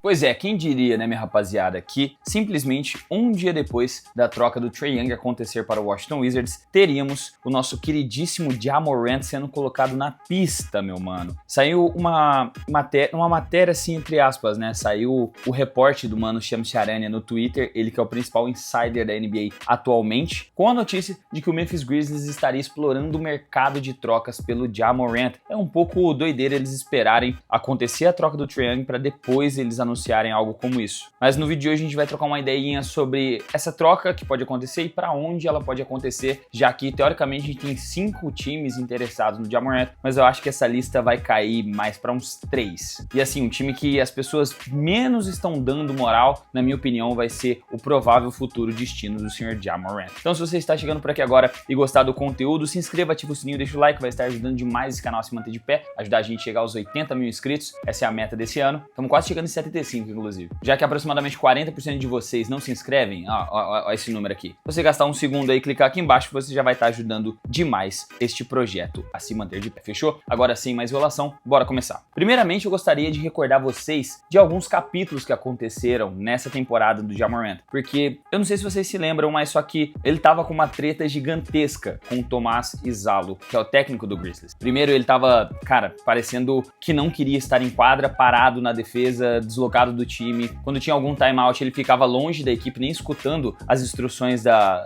Pois é, quem diria, né, minha rapaziada, que simplesmente um dia depois da troca do Trae Young acontecer para o Washington Wizards, teríamos o nosso queridíssimo Ja Morant sendo colocado na pista, meu mano. Saiu uma matéria assim, entre aspas, né, saiu o reporte do mano Shams Charania no Twitter, ele que é o principal insider da NBA atualmente, com a notícia de que o Memphis Grizzlies estaria explorando o mercado de trocas pelo Ja Morant. É um pouco doideira eles esperarem acontecer a troca do Trae Young para depois eles anunciarem algo como isso. Mas no vídeo de hoje a gente vai trocar uma ideinha sobre essa troca que pode acontecer e para onde ela pode acontecer, já que teoricamente a gente tem 5 times interessados no Ja Morant, mas eu acho que essa lista vai cair mais para uns 3. E assim, um time que as pessoas menos estão dando moral, na minha opinião, vai ser o provável futuro destino do Sr. Ja Morant. Então se você está chegando por aqui agora e gostar do conteúdo, se inscreva, ativa o sininho, deixa o like, vai estar ajudando demais esse canal a se manter de pé, ajudar a gente a chegar aos 80 mil inscritos, essa é a meta desse ano, estamos quase chegando em 75 inclusive. Já que aproximadamente 40% de vocês não se inscrevem, ó esse número aqui. Se você gastar um segundo aí e clicar aqui embaixo, você já vai estar ajudando demais este projeto a se manter de pé, fechou? Agora sem mais enrolação, bora começar. Primeiramente eu gostaria de recordar vocês de alguns capítulos que aconteceram nessa temporada do Ja Morant, porque eu não sei se vocês se lembram, mas só que ele tava com uma treta gigantesca com o Tomás Izalo, que é o técnico do Grizzlies. Primeiro ele tava, cara, parecendo que não queria estar em quadra, parado na defesa, deslocado do time. Quando tinha algum timeout ele ficava longe da equipe, nem escutando as instruções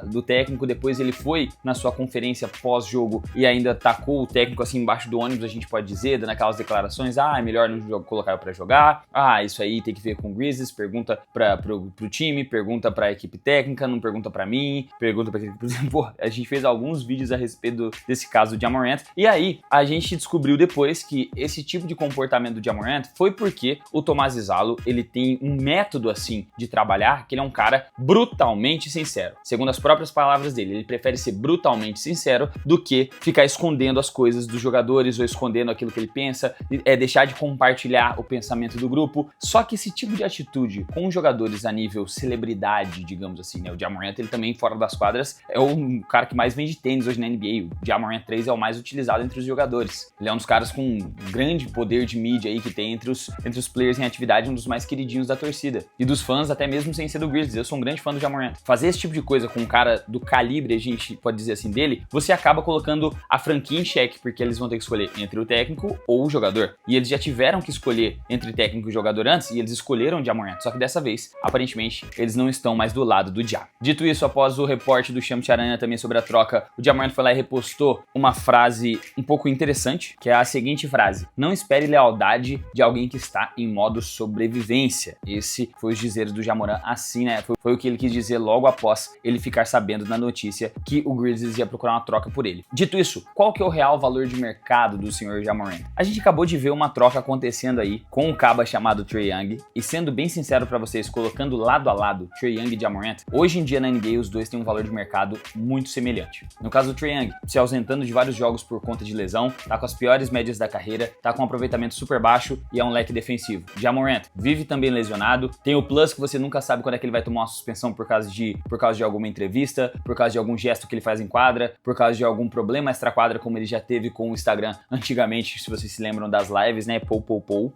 do técnico. Depois ele foi na sua conferência pós-jogo e ainda tacou o técnico assim embaixo do ônibus, a gente pode dizer, dando aquelas declarações, é melhor não colocar pra jogar, isso aí tem que ver com o Grizzlies, pergunta pro time, pergunta pra equipe técnica, não pergunta pra mim, pergunta pra equipe... Pô, a gente fez alguns vídeos a respeito desse caso do Ja Morant, e aí a gente descobriu depois que esse tipo de comportamento do Ja Morant foi porque o Tomás Izalo, ele tem um método assim de trabalhar, que ele é um cara brutalmente sincero. Segundo as próprias palavras dele, ele prefere ser brutalmente sincero do que ficar escondendo as coisas dos jogadores ou escondendo aquilo que ele pensa, deixar de compartilhar o pensamento do grupo. Só que esse tipo de atitude com jogadores a nível celebridade, digamos assim, né? O Ja Morant, ele também fora das quadras é o cara que mais vende tênis hoje na NBA. O Ja Morant 3 é o mais utilizado entre os jogadores. Ele é um dos caras com um grande poder de mídia aí que tem entre os players em atividade, um dos mais queridinhos da torcida. E dos fãs, até mesmo sem ser do Grizzlies. Eu sou um grande fã do Ja Morant. Fazer esse tipo de coisa com um cara do calibre, a gente pode dizer assim, dele, você acaba colocando a franquia em xeque, porque eles vão ter que escolher entre o técnico ou o jogador. E eles já tiveram que escolher entre técnico e jogador antes, e eles escolheram o Ja Morant. Só que dessa vez, aparentemente, eles não estão mais do lado do Ja. Dito isso, após o reporte do Shams Charania também sobre a troca, o Ja Morant foi lá e repostou uma frase um pouco interessante, que é a seguinte frase: não espere lealdade de alguém que está em modo sobrevivência. Esse foi os dizeres do Ja Morant, assim, né? Foi o que ele quis dizer logo após ele ficar sabendo na notícia que o Grizzlies ia procurar uma troca por ele. Dito isso, qual que é o real valor de mercado do Sr. Ja Morant? A gente acabou de ver uma troca acontecendo aí com um caba chamado Trae Young, e sendo bem sincero pra vocês, colocando lado a lado Trae Young e Ja Morant, hoje em dia na NBA os dois têm um valor de mercado muito semelhante. No caso do Trae Young, se ausentando de vários jogos por conta de lesão, tá com as piores médias da carreira, tá com um aproveitamento super baixo e é um leque defensivo. Ja Morant vive também lesionado, tem o plus que você nunca sabe quando é que ele vai tomar uma suspensão por causa de alguma entrevista, por causa de algum gesto que ele faz em quadra, por causa de algum problema extra-quadra, como ele já teve com o Instagram antigamente, se vocês se lembram das lives, né, pou.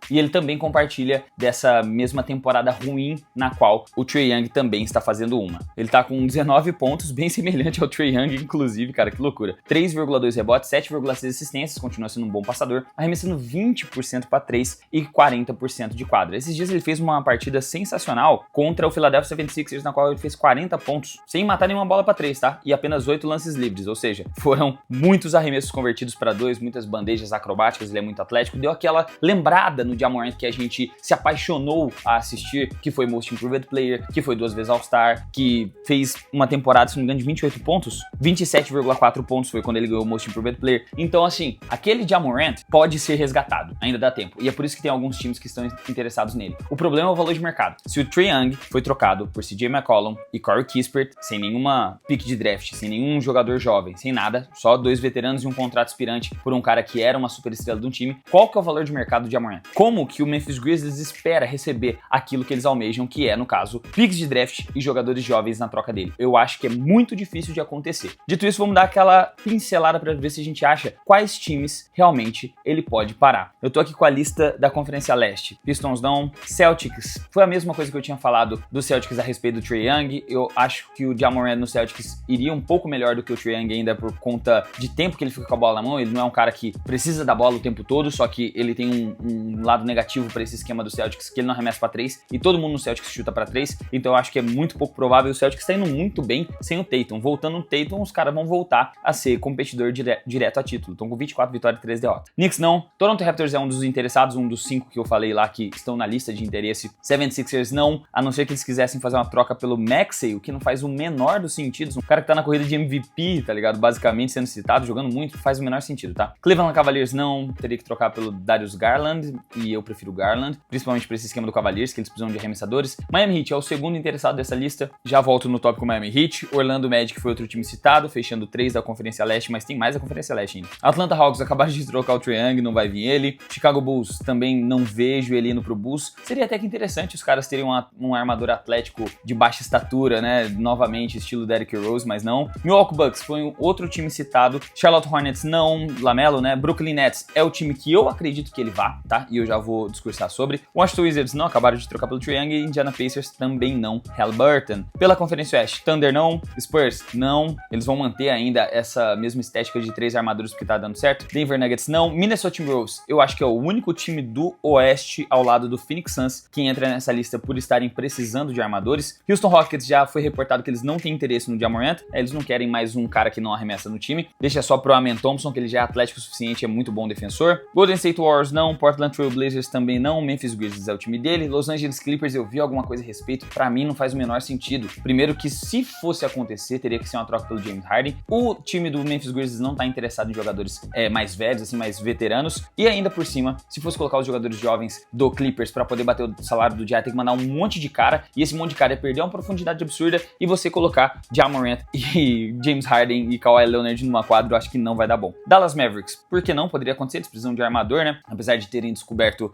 E ele também compartilha dessa mesma temporada ruim na qual o Trae Young também está fazendo uma. Ele tá com 19 pontos, bem semelhante ao Trae Young, inclusive, cara, que loucura. 3,2 rebotes, 7,6 assistências, continua sendo um bom passador, arremessando 20% para 3 e 40% de quadra. Esses dias ele fez uma partida sensacional contra o Philadelphia 76ers, na qual ele fez 40 pontos, sem matar nenhuma bola para 3, tá? E apenas 8 lances livres, ou seja, foram muitos arremessos convertidos para 2, muitas bandejas acrobáticas, ele é muito atlético, deu aquela lembrada no Ja Morant que a gente se apaixonou a assistir, que foi Most Improved Player, que foi 2 vezes All-Star, que fez uma temporada, se não me engano, de 28 pontos, 27,4 pontos foi quando ele ganhou o Most Improved Player. Então, assim, aquele Ja Morant pode ser resgatado, ainda dá tempo, e é por isso que tem alguns times que estão interessados nele. O problema é o valor de mercado. Se o Trae Young foi trocado por CJ McCollum e Corey Kispert, sem nenhuma pick de draft, sem nenhum jogador jovem, sem nada, só 2 veteranos e um contrato aspirante por um cara que era uma superestrela de um time, qual que é o valor de mercado de Ja Morant? Como que o Memphis Grizzlies espera receber aquilo que eles almejam, que é, no caso, picks de draft e jogadores jovens na troca dele? Eu acho que é muito difícil de acontecer. Dito isso, vamos dar aquela pincelada para ver se a gente acha quais times realmente ele pode parar. Eu tô aqui com a lista da Conferência Leste. Pistons não, Celtics, foi a mesma coisa que eu tinha falado do Celtics a respeito do Trae Young. Eu acho que o Ja Morant no Celtics iria um pouco melhor do que o Trae Young ainda por conta de tempo que ele fica com a bola na mão. Ele não é um cara que precisa da bola o tempo todo, só que ele tem um lado negativo para esse esquema do Celtics, que ele não arremessa para 3 e todo mundo no Celtics chuta para 3, então eu acho que é muito pouco provável. O Celtics está indo muito bem sem o Tatum. Voltando o Tatum, os caras vão voltar a ser competidor direto a título. Estão com 24 vitórias e 3 derrotas. Knicks não. Toronto Raptors é um dos interessados, um dos 5 que eu falei lá que estão na lista de interesse. 76ers não, a não ser que eles quisessem fazer uma troca pelo Maxey, o que não faz o menor dos sentidos. Um cara que tá na corrida de MVP, tá ligado? Basicamente sendo citado, jogando muito, faz o menor sentido, tá? Cleveland Cavaliers não, teria que trocar pelo Darius Garland, e eu prefiro o Garland, principalmente pra esse esquema do Cavaliers, que eles precisam de arremessadores. Miami Heat é o segundo interessado dessa lista, já volto no tópico Miami Heat. Orlando Magic foi outro time citado, fechando 3 da Conferência Leste, mas tem mais da Conferência Leste ainda. Atlanta Hawks acabaram de trocar o Trae Young, não vai vir ele. Chicago Bulls também não vejo ele indo pro Bulls. Seria até que interessante os caras terem um armador atlético de baixa estatura, né? Novamente, estilo Derrick Rose, mas não. Milwaukee Bucks foi um outro time citado. Charlotte Hornets não, Lamelo, né? Brooklyn Nets é o time que eu acredito que ele vá, tá? E eu já vou discursar sobre. Washington Wizards não, acabaram de trocar pelo Trae Young. E Indiana Pacers também não. Halliburton. Pela Conferência Oeste, Thunder não. Spurs não. Eles vão manter ainda essa mesma estética de 3 armadores porque tá dando certo. Denver Nuggets não. Minnesota Timberwolves, eu acho que é o único time do Oeste ao lado do Phoenix Suns que entra nessa lista por estarem precisando de armadores. Houston Rockets já foi reportado que eles não têm interesse no Ja Morant, eles não querem mais um cara que não arremessa no time, deixa só pro Amen Thompson, que ele já é atlético o suficiente, é muito bom defensor. Golden State Warriors não, Portland Trail Blazers também não, Memphis Grizzlies é o time dele, Los Angeles Clippers eu vi alguma coisa a respeito, pra mim não faz o menor sentido. Primeiro que se fosse acontecer, teria que ser uma troca pelo James Harden. O time do Memphis Grizzlies não tá interessado em jogadores mais velhos, assim, mais veteranos, e ainda por cima, se fosse colocar os jogadores jovens do Clippers pra poder bater o salário do Ja, tem que mandar um monte de cara, e esse monte de cara ia perder uma profundidade absurda, e você colocar Ja Morant e James Harden e Kawhi Leonard numa quadra, eu acho que não vai dar bom. Dallas Mavericks, por que não? Poderia acontecer, eles precisam de armador, né? Apesar de terem descoberto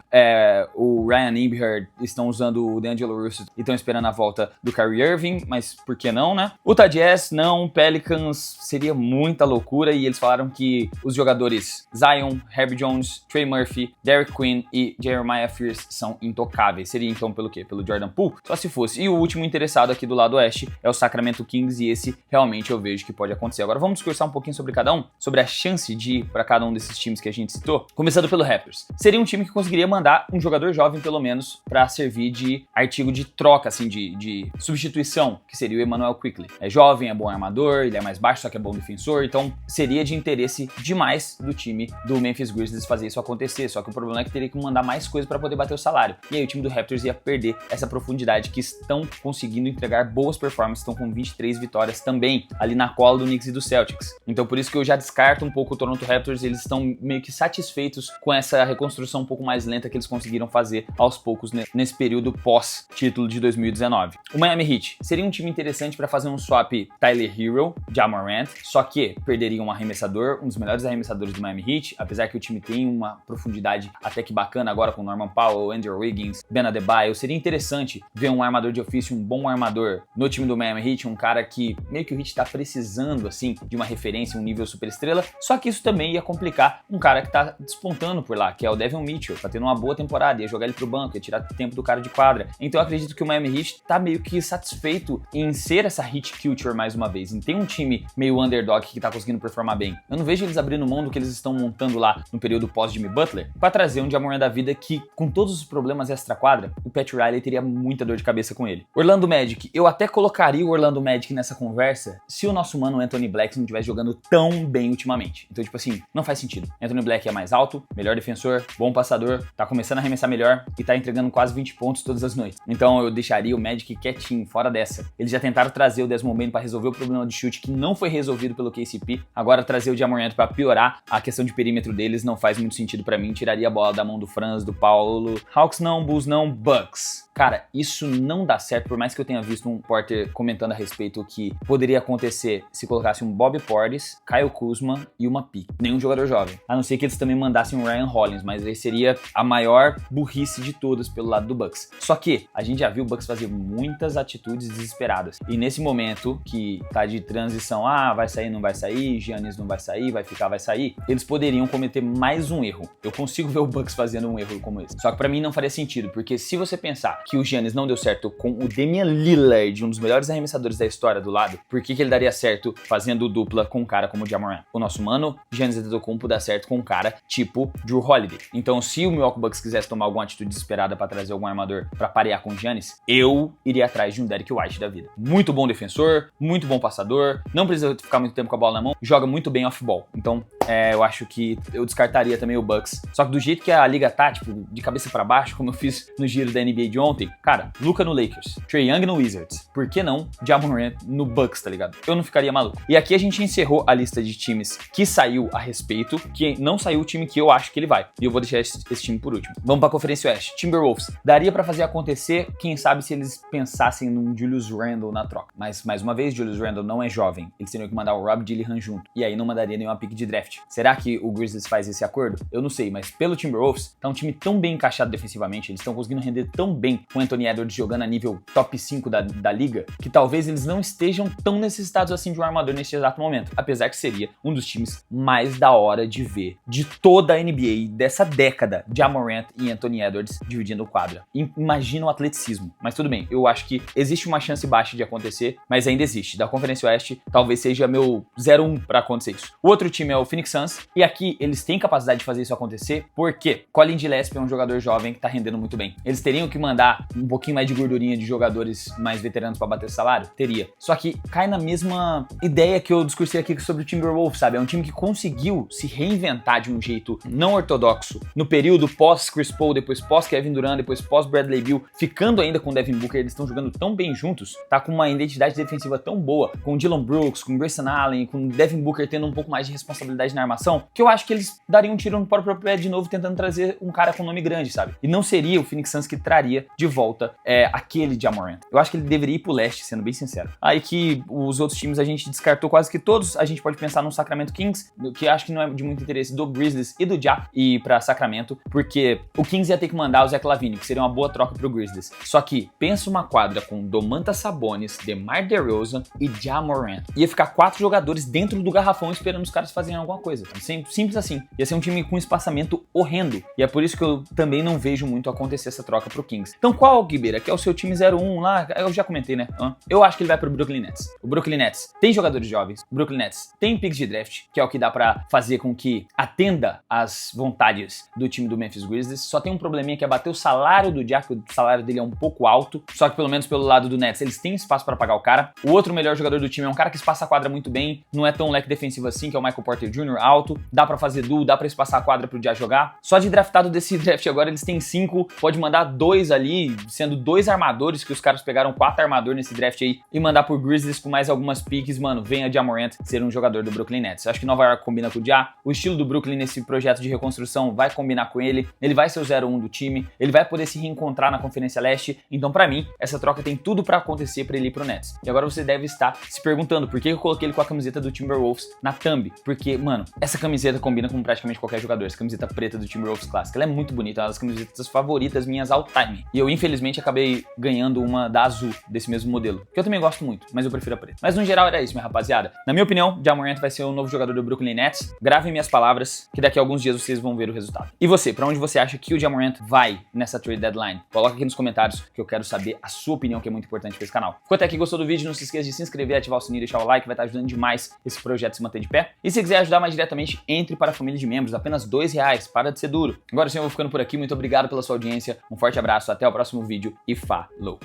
o Ryan Nembhard, estão usando o D'Angelo Russell e estão esperando a volta do Kyrie Irving, mas por que não, né? Utah Jazz, não. Pelicans, seria muita loucura, e eles falaram que os jogadores Zion, Herbie Jones, Trey Murphy, Derek Quinn e Jeremiah Fears são intocáveis. Seria então pelo quê? Pelo Jordan Poole? Só se fosse. E o último interessado aqui do lado oeste é o Sacramento Kings, e esse realmente eu vejo que pode acontecer. Agora vamos discursar um pouquinho sobre cada um, sobre a chance de ir para cada um desses times que a gente citou. Começando pelo Raptors. Seria um time que conseguiria mandar um jogador jovem, pelo menos, para servir de artigo de troca, assim, de substituição, que seria o Emmanuel Quickley. É jovem, é bom armador, ele é mais baixo, só que é bom defensor, então seria de interesse demais do time do Memphis Grizzlies fazer isso acontecer, só que o problema é que teria que mandar mais coisa para poder bater o salário. E aí o time do Raptors ia perder essa profundidade, que estão conseguindo entregar boas performances, estão com 23 vitórias também, ali na cola do Knicks e do Celtics. Então por isso que eu já descarto um pouco o Toronto Raptors, eles estão meio que satisfeitos com essa reconstrução um pouco mais lenta que eles conseguiram fazer aos poucos nesse período pós-título de 2019. O Miami Heat seria um time interessante para fazer um swap Tyler Hero, Ja Morant, só que perderia um arremessador, um dos melhores arremessadores do Miami Heat, apesar que o time tem uma profundidade até que bacana agora com Norman Powell, Andrew Wiggins, Ben Adebayo. Seria interessante ver um armador de ofício, um bom armador no time do Miami Heat, um cara que meio que o Heat tá precisando, assim, de uma referência, um nível super estrela, só que isso também ia complicar um cara que tá despontando por lá, que é o Devin Mitchell, tá tendo uma boa temporada, ia jogar ele pro banco, ia tirar tempo do cara de quadra. Então eu acredito que o Miami Heat tá meio que satisfeito em ser essa Heat culture mais uma vez, em ter um time meio underdog que tá conseguindo performar bem. Eu não vejo eles abrindo mão do que eles estão montando lá no período pós-Jimmy Butler pra trazer um Ja Morant da vida que, com todos os problemas extra-quadra, o Pat Riley teria muita dor de cabeça com ele. Orlando Magic, eu até colocaria o Orlando Magic nessa conversa se o nosso mano Anthony Black não estivesse jogando tão bem ultimamente. Então, tipo assim, não faz sentido. Anthony Black é mais alto, melhor defensor, bom passador, tá começando a arremessar melhor e tá entregando quase 20 pontos todas as noites. Então eu deixaria o Magic quietinho, fora dessa. Eles já tentaram trazer o Desmond Bane pra resolver o problema de chute que não foi resolvido pelo KCP. Agora trazer o Ja Morant pra piorar a questão de perímetro deles não faz muito sentido pra mim. Tiraria a bola da mão do Franz, do Paulo. Hawks não, Bulls não, Bucks. Cara, isso não dá certo, por mais que eu tenha visto um repórter comentando a respeito que poderia acontecer se colocasse um Bobby Portis, Kyle Kuzma e uma pick. Nenhum jogador jovem. A não ser que eles também mandassem um Ryan Hollins, mas aí seria a maior burrice de todas pelo lado do Bucks. Só que a gente já viu o Bucks fazer muitas atitudes desesperadas. E nesse momento que tá de transição, vai sair, não vai sair, Giannis não vai sair, vai ficar, vai sair, eles poderiam cometer mais um erro. Eu consigo ver o Bucks fazendo um erro como esse. Só que pra mim não faria sentido, porque se você pensar que o Giannis não deu certo com o Damian Lillard, um dos melhores arremessadores da história do lado, por que ele daria certo fazendo dupla com um cara como o Ja Morant? O nosso mano, Giannis Antetokounmpo, dá certo com um cara tipo Jrue Holiday. Então, se o Milwaukee Bucks quisesse tomar alguma atitude desesperada pra trazer algum armador pra parear com o Giannis, eu iria atrás de um Derrick White da vida. Muito bom defensor, muito bom passador, não precisa ficar muito tempo com a bola na mão, joga muito bem off-ball. Então, eu acho que eu descartaria também o Bucks. Só que do jeito que a liga tá, tipo, de cabeça pra baixo, como eu fiz no giro da NBA de ontem, cara, Luka no Lakers, Trae Young no Wizards, por que não Ja Morant no Bucks, tá ligado? Eu não ficaria maluco. E aqui a gente encerrou a lista de times que saiu a respeito, que não saiu o time que eu acho que ele vai. E eu vou deixar esse time por último. Vamos pra Conferência Oeste. Timberwolves. Daria pra fazer acontecer, quem sabe se eles pensassem num Julius Randle na troca. Mas, mais uma vez, Julius Randle não é jovem. Eles teriam que mandar o Rob Dillingham junto. E aí não mandaria nenhuma pick de draft. Será que o Grizzlies faz esse acordo? Eu não sei, mas pelo Timberwolves, tá um time tão bem encaixado defensivamente, eles estão conseguindo render tão bem com o Anthony Edwards jogando a nível top 5 da liga, que talvez eles não estejam tão necessitados assim de um armador neste exato momento. Apesar que seria um dos times mais da hora de ver de toda a NBA dessa década, Ja Morant e Anthony Edwards dividindo quadra. Imagina o atleticismo. Mas tudo bem, eu acho que existe uma chance baixa de acontecer, mas ainda existe. Da Conferência Oeste, talvez seja meu 0-1 pra acontecer isso. O outro time é o Phoenix Suns, e aqui eles têm capacidade de fazer isso acontecer, porque Colin Gillespie é um jogador jovem que tá rendendo muito bem. Eles teriam que mandar um pouquinho mais de gordurinha de jogadores mais veteranos pra bater salário? Teria. Só que cai na mesma ideia que eu discursei aqui sobre o Timberwolves, sabe? É um time que conseguiu se reinventar de um jeito não ortodoxo no período pós Chris Paul, depois pós Kevin Durant, depois pós Bradley Beal, ficando ainda com o Devin Booker. Eles estão jogando tão bem juntos, tá com uma identidade defensiva tão boa, com o Dillon Brooks, com o Grayson Allen, com o Devin Booker tendo um pouco mais de responsabilidade na armação, que eu acho que eles dariam um tiro no próprio pé de novo, tentando trazer um cara com nome grande, sabe? E não seria o Phoenix Suns que traria de volta aquele Ja Morant. Eu acho que ele deveria ir pro leste, sendo bem sincero. Aí que os outros times a gente descartou quase que todos. A gente pode pensar no Sacramento Kings, que acho que não é de muito interesse do Grizzlies e do Ja ir pra Sacramento, porque o Kings ia ter que mandar o Zach LaVine, que seria uma boa troca pro Grizzlies. Só que pensa uma quadra com Domantas Sabonis, DeMar DeRozan e Ja Morant. Ia ficar 4 jogadores dentro do garrafão esperando os caras fazerem alguma coisa. Simples assim. Ia ser um time com espaçamento horrendo. E é por isso que eu também não vejo muito acontecer essa troca pro Kings. Então qual, Guibeira, que é o seu time 0-1 lá? Eu já comentei, né? Eu acho que ele vai pro Brooklyn Nets. O Brooklyn Nets tem jogadores jovens. O Brooklyn Nets tem picks de draft, que é o que dá pra fazer com que atenda às vontades do time do Memphis Grizzlies. Só tem um probleminha que é bater o salário do Ja, que o salário dele é um pouco alto. Só que pelo menos pelo lado do Nets, eles têm espaço pra pagar o cara. O outro melhor jogador do time é um cara que espaça a quadra muito bem, não é tão leque defensivo assim, que é o Michael Porter Jr. alto. Dá pra fazer duo, dá pra espaçar a quadra pro Ja jogar. Só de draftado desse draft agora, eles têm 5, pode mandar 2 ali, sendo 2 armadores, que os caras pegaram 4 armadores nesse draft aí, e mandar por Grizzlies com mais algumas picks, mano, venha Ja Morant ser um jogador do Brooklyn Nets. Acho que Nova York combina com o Ja, o estilo do Brooklyn nesse projeto de reconstrução vai combinar com ele vai ser o 0-1 do time, ele vai poder se reencontrar na Conferência Leste, então pra mim, essa troca tem tudo pra acontecer pra ele ir pro Nets. E agora você deve estar se perguntando por que eu coloquei ele com a camiseta do Timberwolves na thumb, porque, mano, essa camiseta combina com praticamente qualquer jogador, essa camiseta preta do Timberwolves Classic, ela é muito bonita, é uma das camisetas favoritas minhas all time, e eu infelizmente acabei ganhando uma da azul, desse mesmo modelo, que eu também gosto muito, mas eu prefiro a preta. Mas no geral era isso, minha rapaziada. Na minha opinião, Ja Morant vai ser o novo jogador do Brooklyn Nets. Gravem minhas palavras, que daqui a alguns dias vocês vão ver o resultado. E você, pra onde você acha que o Ja Morant vai nessa trade deadline? Coloca aqui nos comentários que eu quero saber a sua opinião, que é muito importante pra esse canal. Ficou até aqui, gostou do vídeo? Não se esqueça de se inscrever, ativar o sininho e deixar o like, vai estar ajudando demais esse projeto a se manter de pé. E se quiser ajudar mais diretamente, entre para a família de membros, apenas R$2, para de ser duro. Agora sim, eu vou ficando por aqui, muito obrigado pela sua audiência, um forte abraço, até o próximo vídeo e falou!